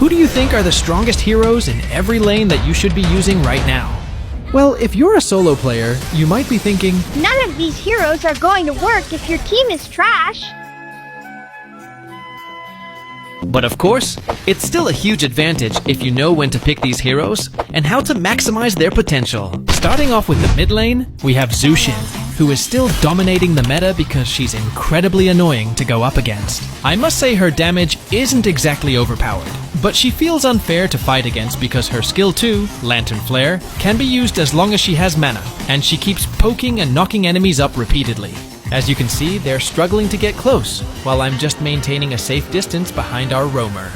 Who do you think are the strongest heroes in every lane that you should be using right now? Well, if you're a solo player, you might be thinking, none of these heroes are going to work if your team is trash. But of course, it's still a huge advantage if you know when to pick these heroes and how to maximize their potential. Starting off with the mid lane, we have Zushin, who is still dominating the meta because she's incredibly annoying to go up against. I must say her damage isn't exactly overpowered, but she feels unfair to fight against because her skill 2, Lantern Flare, can be used as long as she has mana, and she keeps poking and knocking enemies up repeatedly. As you can see, they're struggling to get close, while I'm just maintaining a safe distance behind our roamer.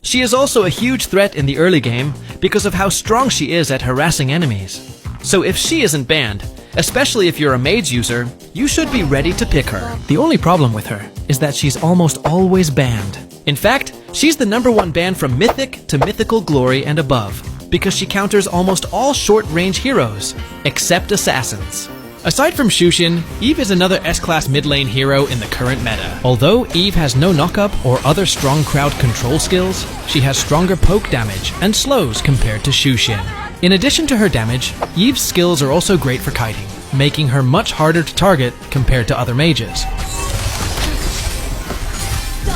She is also a huge threat in the early game because of how strong she is at harassing enemies. So if she isn't banned, especially if you're a mage user, you should be ready to pick her. The only problem with her is that she's almost always banned. In fact, she's the #1 ban from Mythic to Mythical Glory and above, because she counters almost all short-range heroes, except assassins. Aside from Shushin, Eve is another S-class mid-lane hero in the current meta. Although Eve has no knockup or other strong crowd control skills, she has stronger poke damage and slows compared to Shushin. In addition to her damage, Eve's skills are also great for kiting, making her much harder to target compared to other mages.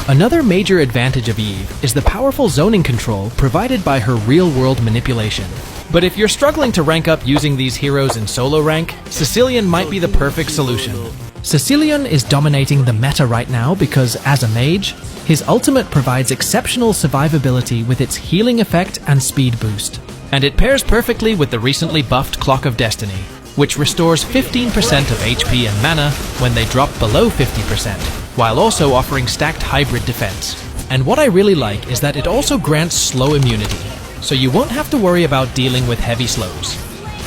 Another major advantage of Eve is the powerful zoning control provided by her real-world manipulation. But if you're struggling to rank up using these heroes in solo rank, Cecilion might be the perfect solution. Cecilion is dominating the meta right now because, as a mage, his ultimate provides exceptional survivability with its healing effect and speed boost. And it pairs perfectly with the recently buffed Clock of Destiny, which restores 15% of HP and mana when they drop below 50%, while also offering stacked hybrid defense. And what I really like is that it also grants slow immunity, so you won't have to worry about dealing with heavy slows.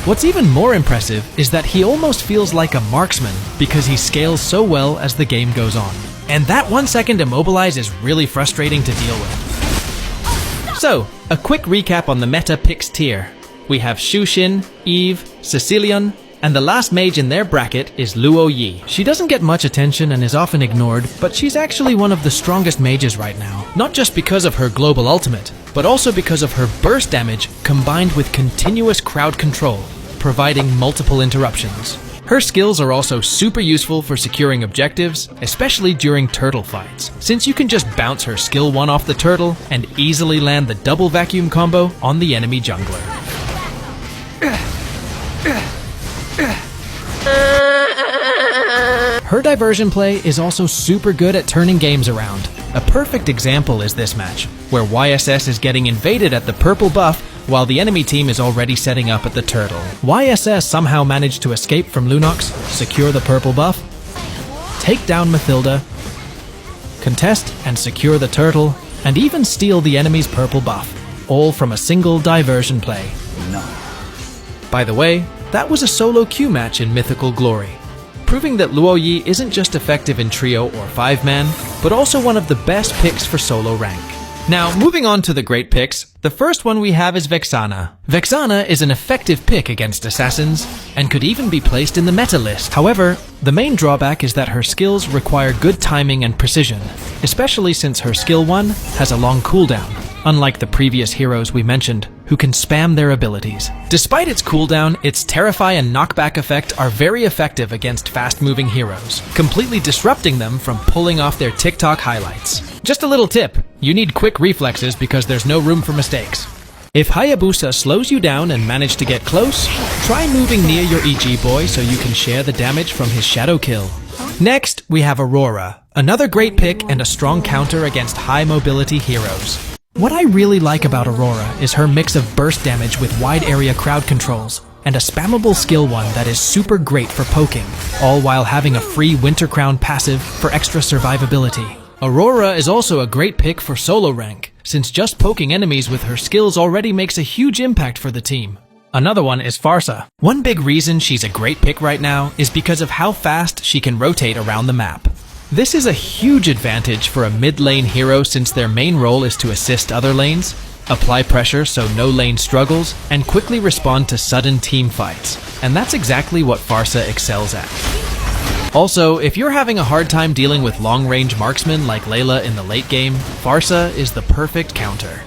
What's even more impressive is that he almost feels like a marksman because he scales so well as the game goes on. And that 1 second immobilize is really frustrating to deal with. So, a quick recap on the meta picks tier. We have Shushin, Eve, Cecilion, and the last mage in their bracket is Luo Yi. She doesn't get much attention and is often ignored, but she's actually one of the strongest mages right now. Not just because of her global ultimate, but also because of her burst damage combined with continuous crowd control, providing multiple interruptions. Her skills are also super useful for securing objectives, especially during turtle fights, since you can just bounce her skill 1 off the turtle and easily land the double vacuum combo on the enemy jungler. Her diversion play is also super good at turning games around. A perfect example is this match, where YSS is getting invaded at the purple buff while the enemy team is already setting up at the turtle. YSS somehow managed to escape from Lunox, secure the purple buff, take down Mathilda, contest and secure the turtle, and even steal the enemy's purple buff, all from a single diversion play. No. By the way, that was a solo queue match in Mythical Glory, proving that Luo Yi isn't just effective in trio or 5-man, but also one of the best picks for solo rank. Now, moving on to the great picks, the first one we have is Vexana. Vexana is an effective pick against assassins, and could even be placed in the meta list. However, the main drawback is that her skills require good timing and precision, especially since her skill 1 has a long cooldown, unlike the previous heroes we mentioned, who can spam their abilities. Despite its cooldown, its Terrify and Knockback effect are very effective against fast-moving heroes, completely disrupting them from pulling off their TikTok highlights. Just a little tip, you need quick reflexes because there's no room for mistakes. If Hayabusa slows you down and manage to get close, try moving near your EG boy so you can share the damage from his shadow kill. Next, we have Aurora, another great pick and a strong counter against high-mobility heroes. What I really like about Aurora is her mix of burst damage with wide area crowd controls, and a spammable skill 1 that is super great for poking, all while having a free Winter Crown passive for extra survivability. Aurora is also a great pick for solo rank, since just poking enemies with her skills already makes a huge impact for the team. Another one is Pharsa. One big reason she's a great pick right now is because of how fast she can rotate around the map. This is a huge advantage for a mid-lane hero since their main role is to assist other lanes, apply pressure so no lane struggles, and quickly respond to sudden team fights. And that's exactly what Pharsa excels at. Also, if you're having a hard time dealing with long-range marksmen like Layla in the late game, Pharsa is the perfect counter.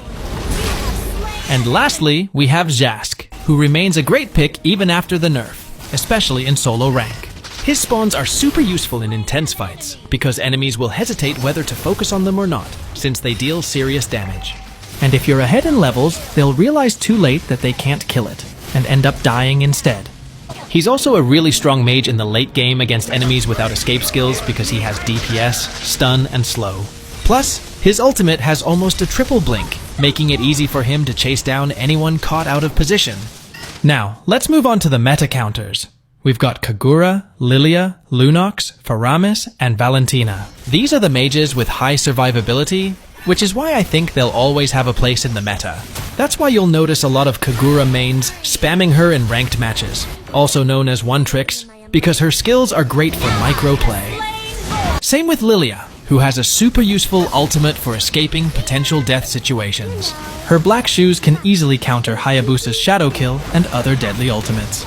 And lastly, we have Zhask, who remains a great pick even after the nerf, especially in solo rank. His spawns are super useful in intense fights, because enemies will hesitate whether to focus on them or not, since they deal serious damage. And if you're ahead in levels, they'll realize too late that they can't kill it, and end up dying instead. He's also a really strong mage in the late game against enemies without escape skills because he has DPS, stun, and slow. Plus, his ultimate has almost a triple blink, making it easy for him to chase down anyone caught out of position. Now, let's move on to the meta counters. We've got Kagura, Lilia, Lunox, Faramis, and Valentina. These are the mages with high survivability, which is why I think they'll always have a place in the meta. That's why you'll notice a lot of Kagura mains spamming her in ranked matches, also known as one-tricks, because her skills are great for micro-play. Same with Lilia, who has a super useful ultimate for escaping potential death situations. Her black shoes can easily counter Hayabusa's Shadow Kill and other deadly ultimates.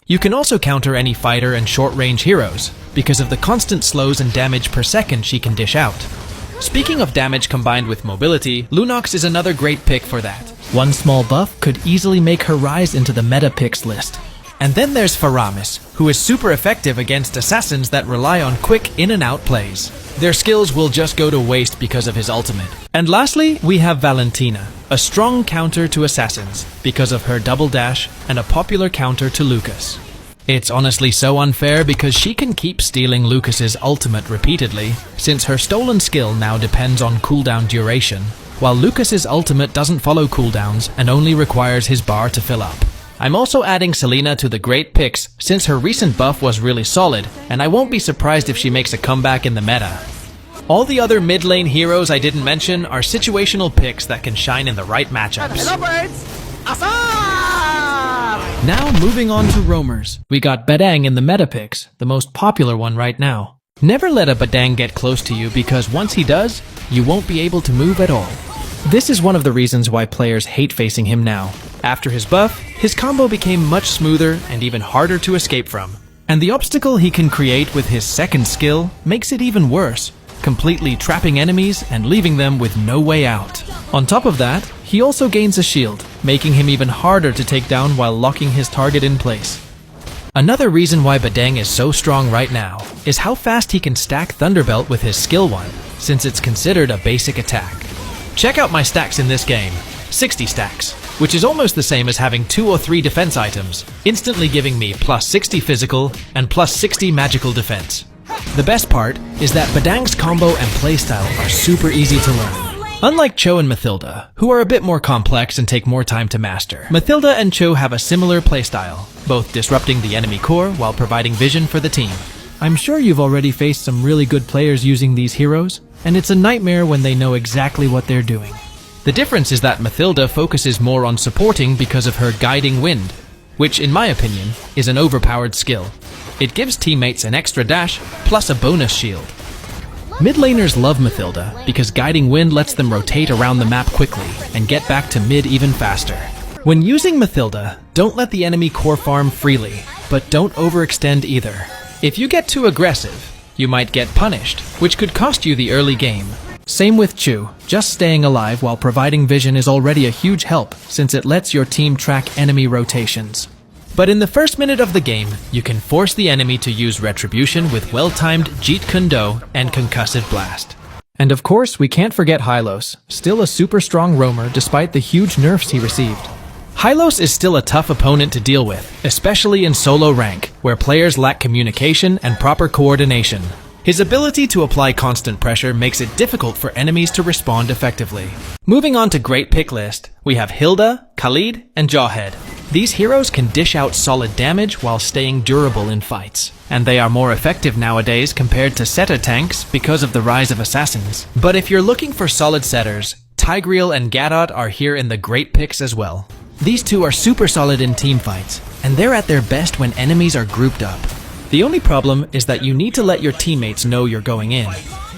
You can also counter any fighter and short-range heroes, because of the constant slows and damage per second she can dish out. Speaking of damage combined with mobility, Lunox is another great pick for that. One small buff could easily make her rise into the meta picks list. And then there's Faramis, who is super effective against assassins that rely on quick in-and-out plays. Their skills will just go to waste because of his ultimate. And lastly, we have Valentina, a strong counter to assassins because of her double dash and a popular counter to Lucas. It's honestly so unfair because she can keep stealing Lucas's ultimate repeatedly, since her stolen skill now depends on cooldown duration, while Lucas's ultimate doesn't follow cooldowns and only requires his bar to fill up. I'm also adding Selena to the great picks since her recent buff was really solid, and I won't be surprised if she makes a comeback in the meta. All the other mid lane heroes I didn't mention are situational picks that can shine in the right matchups. Now moving on to roamers. We got Badang in the meta picks, the most popular one right now. Never let a Badang get close to you because once he does, you won't be able to move at all. This is one of the reasons why players hate facing him now. After his buff, his combo became much smoother and even harder to escape from. And the obstacle he can create with his second skill makes it even worse, completely trapping enemies and leaving them with no way out. On top of that, he also gains a shield, making him even harder to take down while locking his target in place. Another reason why Badang is so strong right now is how fast he can stack Thunderbelt with his skill 1, since it's considered a basic attack. Check out my stacks in this game, 60 stacks, which is almost the same as having 2 or 3 defense items, instantly giving me plus 60 physical and plus 60 magical defense. The best part is that Badang's combo and playstyle are super easy to learn. Unlike Cho and Mathilda, who are a bit more complex and take more time to master, Mathilda and Cho have a similar playstyle, both disrupting the enemy core while providing vision for the team. I'm sure you've already faced some really good players using these heroes, and it's a nightmare when they know exactly what they're doing. The difference is that Mathilda focuses more on supporting because of her Guiding Wind, which in my opinion is an overpowered skill. It gives teammates an extra dash plus a bonus shield. Mid laners love Mathilda because Guiding Wind lets them rotate around the map quickly and get back to mid even faster. When using Mathilda, don't let the enemy core farm freely, but don't overextend either. If you get too aggressive, you might get punished, which could cost you the early game. Same with Chu, just staying alive while providing vision is already a huge help since it lets your team track enemy rotations. But in the first minute of the game, you can force the enemy to use Retribution with well-timed Jeet Kune Do and Concussive Blast. And of course, we can't forget Hylos, still a super strong roamer despite the huge nerfs he received. Hylos is still a tough opponent to deal with, especially in solo rank, where players lack communication and proper coordination. His ability to apply constant pressure makes it difficult for enemies to respond effectively. Moving on to great pick list, we have Hilda, Khalid, and Jawhead. These heroes can dish out solid damage while staying durable in fights, and they are more effective nowadays compared to setter tanks because of the rise of assassins. But if you're looking for solid setters, Tigreal and Gadot are here in the great picks as well. These two are super solid in team fights, and they're at their best when enemies are grouped up. The only problem is that you need to let your teammates know you're going in.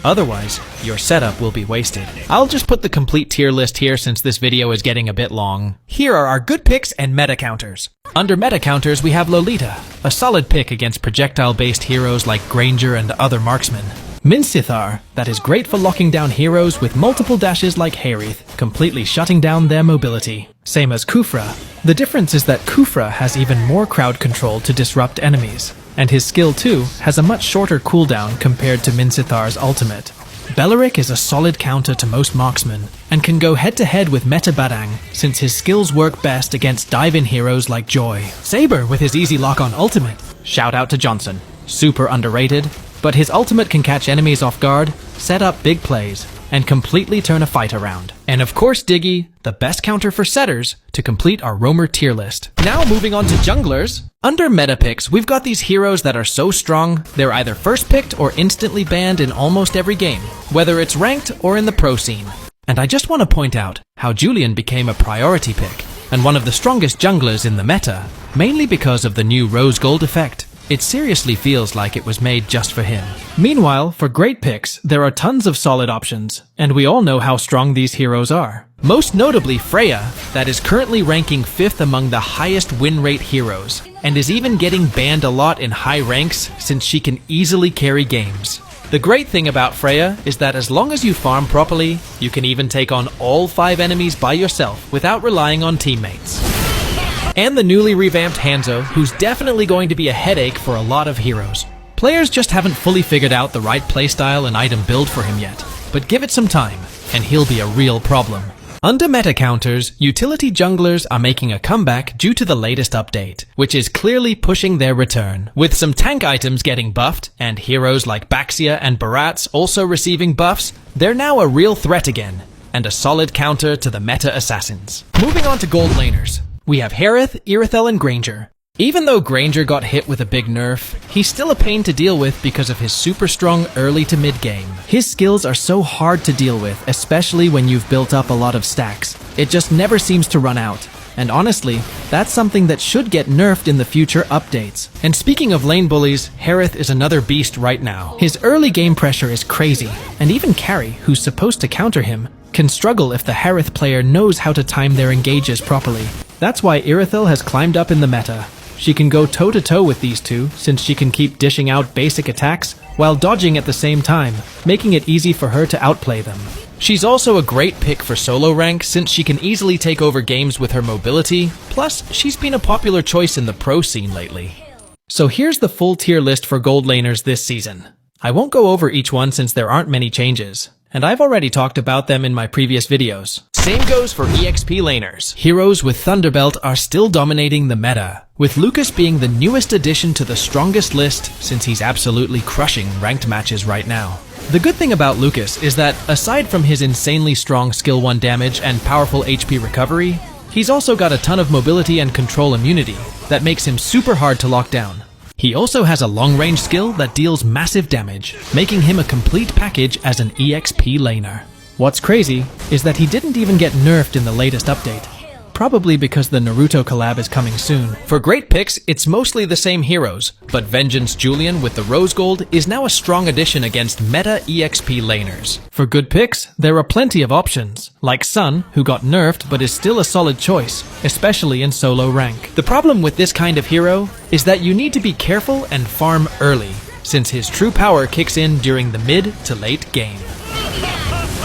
Otherwise, your setup will be wasted. I'll just put the complete tier list here since this video is getting a bit long. Here are our good picks and meta counters. Under meta counters, we have Lolita, a solid pick against projectile-based heroes like Granger and other marksmen. Minthithar, that is great for locking down heroes with multiple dashes like Haerith, completely shutting down their mobility. Same as Khufra. The difference is that Khufra has even more crowd control to disrupt enemies, and his skill too has a much shorter cooldown compared to Minthithar's ultimate. Beleric is a solid counter to most marksmen, and can go head-to-head with Meta Badang, since his skills work best against dive-in heroes like Joy. Saber with his easy lock-on ultimate. Shout out to Johnson. Super underrated, but his ultimate can catch enemies off guard, set up big plays, and completely turn a fight around. And of course Diggy, the best counter for setters, to complete our roamer tier list. Now moving on to junglers. Under meta picks, we've got these heroes that are so strong, they're either first picked or instantly banned in almost every game, whether it's ranked or in the pro scene. And I just want to point out how Julian became a priority pick, and one of the strongest junglers in the meta, mainly because of the new rose gold effect. It seriously feels like it was made just for him. Meanwhile, for great picks, there are tons of solid options, and we all know how strong these heroes are. Most notably Freya, that is currently ranking 5th among the highest win rate heroes, and is even getting banned a lot in high ranks since she can easily carry games. The great thing about Freya is that as long as you farm properly, you can even take on all 5 enemies by yourself without relying on teammates. And the newly revamped Hanzo, who's definitely going to be a headache for a lot of heroes. Players just haven't fully figured out the right playstyle and item build for him yet, but give it some time, and he'll be a real problem. Under meta counters, utility junglers are making a comeback due to the latest update, which is clearly pushing their return. With some tank items getting buffed, and heroes like Baxia and Barats also receiving buffs, they're now a real threat again, and a solid counter to the meta assassins. Moving on to gold laners. We have Haerith, Irithyll, and Granger. Even though Granger got hit with a big nerf, he's still a pain to deal with because of his super strong early to mid game. His skills are so hard to deal with, especially when you've built up a lot of stacks. It just never seems to run out. And honestly, that's something that should get nerfed in the future updates. And speaking of lane bullies, Haerith is another beast right now. His early game pressure is crazy, and even Carry, who's supposed to counter him, can struggle if the Haerith player knows how to time their engages properly. That's why Irithyll has climbed up in the meta. She can go toe-to-toe with these two, since she can keep dishing out basic attacks while dodging at the same time, making it easy for her to outplay them. She's also a great pick for solo rank since she can easily take over games with her mobility, plus she's been a popular choice in the pro scene lately. So here's the full tier list for gold laners this season. I won't go over each one since there aren't many changes, and I've already talked about them in my previous videos. Same goes for EXP laners. Heroes with Thunderbelt are still dominating the meta, with Lucas being the newest addition to the strongest list since he's absolutely crushing ranked matches right now. The good thing about Lucas is that, aside from his insanely strong skill 1 damage and powerful HP recovery, he's also got a ton of mobility and control immunity that makes him super hard to lock down. He also has a long-range skill that deals massive damage, making him a complete package as an EXP laner. What's crazy is that he didn't even get nerfed in the latest update, probably because the Naruto collab is coming soon. For great picks, it's mostly the same heroes, but Vengeance Julian with the Rose Gold is now a strong addition against meta EXP laners. For good picks, there are plenty of options, like Sun, who got nerfed but is still a solid choice, especially in solo rank. The problem with this kind of hero is that you need to be careful and farm early, since his true power kicks in during the mid to late game.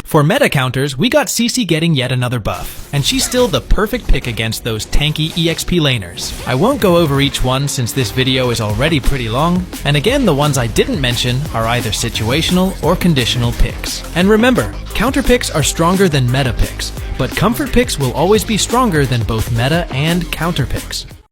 For meta counters, we got Cece getting yet another buff, and she's still the perfect pick against those tanky EXP laners. I won't go over each one since this video is already pretty long, and again the ones I didn't mention are either situational or conditional picks. And remember, counter picks are stronger than meta picks, but comfort picks will always be stronger than both meta and counter picks.